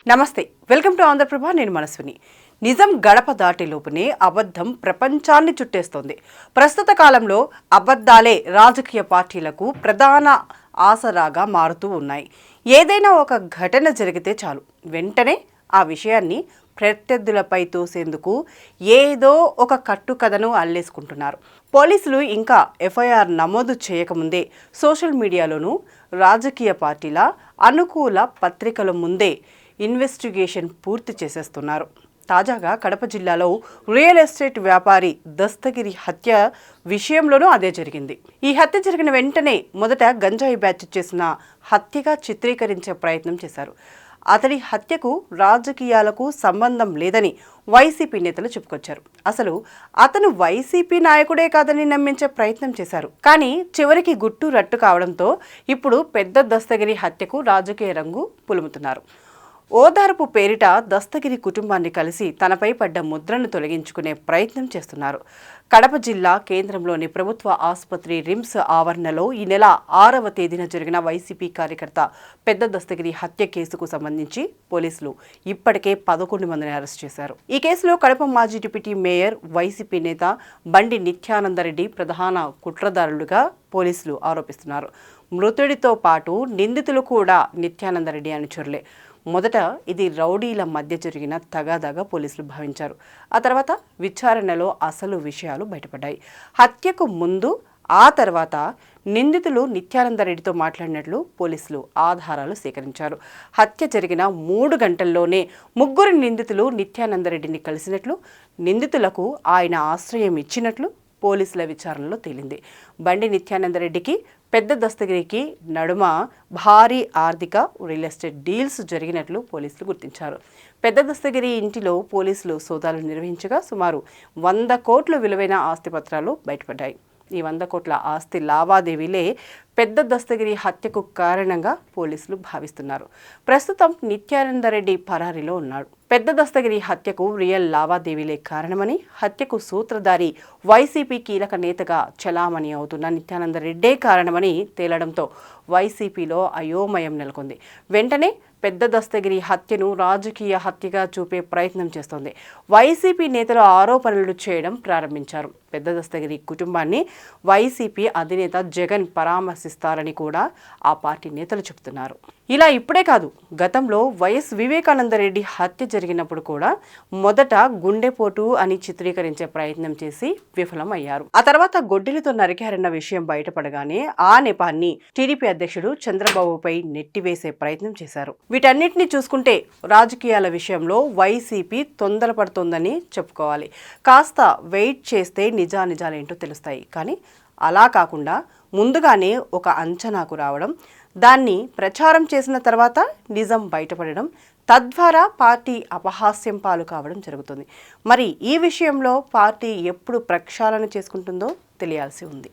నమస్తే, welcome to Andhraprabha. నేను మనస్విని. నిజం గడప దాటిలోపునే అబద్ధం ప్రపంచాన్ని చుట్టేస్తోంది. ప్రస్తుత కాలంలో అబద్ధాలే రాజకీయ పార్టీలకు ప్రధాన ఆసరాగా మారుతూ ఉన్నాయి. ఏదైనా ఒక ఘటన జరిగితే చాలు, వెంటనే ఆ విషయాన్ని ప్రత్యర్థులపై తోసేందుకు ఏదో ఒక కట్టుకథను అల్లేసుకుంటున్నారు. పోలీసులు ఇంకా ఎఫ్ఐఆర్ నమోదు చేయకముందే సోషల్ మీడియాలోనూ రాజకీయ పార్టీల అనుకూల పత్రికల ముందే ఇన్వెస్టిగేషన్ పూర్తి చేసేస్తున్నారు. తాజాగా కడప జిల్లాలో రియల్ ఎస్టేట్ వ్యాపారి దస్తగిరి హత్య విషయంలోనూ అదే జరిగింది. ఈ హత్య జరిగిన వెంటనే మొదట గంజాయి బ్యాచ్ చేసిన హత్యగా చిత్రీకరించే ప్రయత్నం చేశారు. అతడి హత్యకు రాజకీయాలకు సంబంధం లేదని వైసీపీ నేతలు చెప్పుకొచ్చారు. అసలు అతను వైసీపీ నాయకుడే కాదని నమ్మించే ప్రయత్నం చేశారు. కానీ చివరికి గుట్టు రట్టు కావడంతో ఇప్పుడు పెద్ద దస్తగిరి హత్యకు రాజకీయ రంగు పులుముతున్నారు. ఓదార్పు పేరిట దస్తగిరి కుటుంబాన్ని కలిసి తనపై పడ్డ ముద్రను తొలగించుకునే ప్రయత్నం చేస్తున్నారు. కడప జిల్లా కేంద్రంలోని ప్రభుత్వ ఆసుపత్రి రిమ్స్ ఆవరణలో ఈ నెల 6వ తేదీన జరిగిన వైసీపీ కార్యకర్త పెద్ద దస్తగిరి హత్య కేసుకు సంబంధించి పోలీసులు ఇప్పటికే 11 మందిని అరెస్ట్ చేశారు. ఈ కేసులో కడప మాజీ డిప్యూటీ మేయర్, వైసీపీ నేత బండి నిత్యానందరెడ్డి ప్రధాన కుట్రదారులుగా పోలీసులు ఆరోపిస్తున్నారు. మృతుడితో పాటు నిందితులు కూడా నిత్యానందరెడ్డి అనుచరులే. మొదట ఇది రౌడీల మధ్య జరిగిన తగాదాగా పోలీసులు భావించారు. ఆ తర్వాత విచారణలో అసలు విషయాలు బయటపడ్డాయి. హత్యకు ముందు, ఆ తర్వాత నిందితులు నిత్యానందరెడ్డితో మాట్లాడినట్లు పోలీసులు ఆధారాలు సేకరించారు. హత్య జరిగిన 3 గంటల్లోనే 3 నిందితులు నిత్యానందరెడ్డిని కలిసినట్లు, నిందితులకు ఆయన ఆశ్రయం ఇచ్చినట్లు పోలీసుల విచారణలో తేలింది. బండి నిత్యానందరెడ్డికి, పెద్ద దస్తగిరికి నడుమ భారీ ఆర్థిక రియల్ ఎస్టేట్ డీల్స్ జరిగినట్లు పోలీసులు గుర్తించారు. పెద్ద దస్తగిరి ఇంటిలో పోలీసులు సోదాలు నిర్వహించగా సుమారు 100 కోట్ల విలువైన ఆస్తి పత్రాలు బయటపడ్డాయి. ఈ 100 కోట్ల ఆస్తి లావాదేవీలే పెద్ద దస్తగిరి హత్యకు కారణంగా పోలీసులు భావిస్తున్నారు. ప్రస్తుతం నిత్యానందరెడ్డి పరారీలో ఉన్నాడు. పెద్ద దస్తగిరి హత్యకు రియల్ లావాదేవీలే కారణమని, హత్యకు సూత్రధారి వైసీపీ కీలక నేతగా చలామణి అవుతున్న నిత్యానందరెడ్డే కారణమని తేలడంతో వైసీపీలో అయోమయం నెలకొంది. వెంటనే పెద్ద దస్తగిరి హత్యను రాజకీయ హత్యగా చూపే ప్రయత్నం చేస్తోంది. వైసీపీ నేతలు ఆరోపణలు చేయడం ప్రారంభించారు. పెద్ద దస్తగిరి కుటుంబాన్ని వైసీపీ అధినేత జగన్ పరామర్శిస్తారని కూడా ఆ పార్టీ నేతలు చెబుతున్నారు. ఇలా ఇప్పుడే కాదు, గతంలో వైఎస్ వివేకానందరెడ్డి హత్య జరిగినప్పుడు కూడా మొదట గుండెపోటు అని చిత్రీకరించే ప్రయత్నం చేసి విఫలమయ్యారు. ఆ తర్వాత గొడ్డలితో నరికారన్న విషయం బయటపడగానే ఆ నెపాన్ని టీడీపీ అధ్యక్షుడు చంద్రబాబుపై నెట్టివేసే ప్రయత్నం చేశారు. వీటన్నిటిని చూసుకుంటే రాజకీయాల విషయంలో వైసీపీ తొందరపడుతోందని చెప్పుకోవాలి. కాస్త వెయిట్ చేస్తే నిజానిజాలేంటో తెలుస్తాయి. కానీ అలా కాకుండా ముందుగానే ఒక అంచనాకు రావడం, దాన్ని ప్రచారం చేసిన తర్వాత నిజం బయటపడడం, తద్వారా పార్టీ అపహాస్యం పాలు కావడం జరుగుతుంది. మరి ఈ విషయంలో పార్టీ ఎప్పుడు ప్రక్షాళన చేసుకుంటుందో తెలియాల్సి ఉంది.